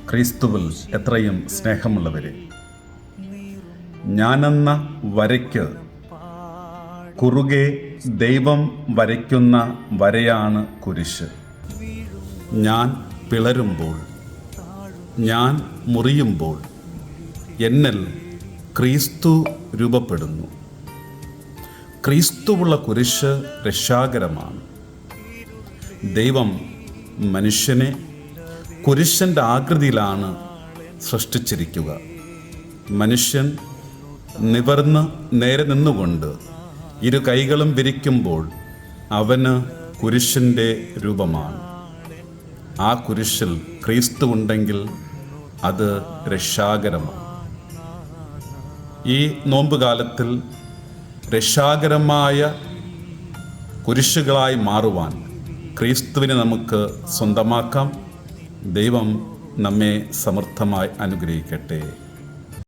ക്രിസ്തുവിൽ എത്രയും സ്നേഹമുള്ളവരെ, ഞാനെന്ന വരയ്ക്ക് കുറുകെ ദൈവം വരയ്ക്കുന്ന വരയാണ് കുരിശ്. ഞാൻ പിളരുമ്പോൾ, ഞാൻ മുറിയുമ്പോൾ എന്നിൽ ക്രിസ്തു രൂപപ്പെടുന്നു. ക്രിസ്തുവുള്ള കുരിശ് രക്ഷാകരമാണ്. ദൈവം മനുഷ്യനെ കുരിശൻ്റെ ആകൃതിയിലാണ് സൃഷ്ടിച്ചിരിക്കുക. മനുഷ്യൻ നിവർന്ന് നേരെ നിന്നുകൊണ്ട് ഇരു കൈകളും വിരിക്കുമ്പോൾ അവന് കുരിശിൻ്റെ രൂപമാണ്. ആ കുരിശിൽ ക്രിസ്തു ഉണ്ടെങ്കിൽ അത് രക്ഷാകരമാണ്. ഈ നോമ്പുകാലത്തിൽ രക്ഷാകരമായ കുരിശുകളായി മാറുവാൻ ക്രിസ്തുവിനെ നമുക്ക് സ്വന്തമാക്കാം. ദൈവം നമ്മെ സമൃദ്ധമായി അനുഗ്രഹിക്കട്ടെ.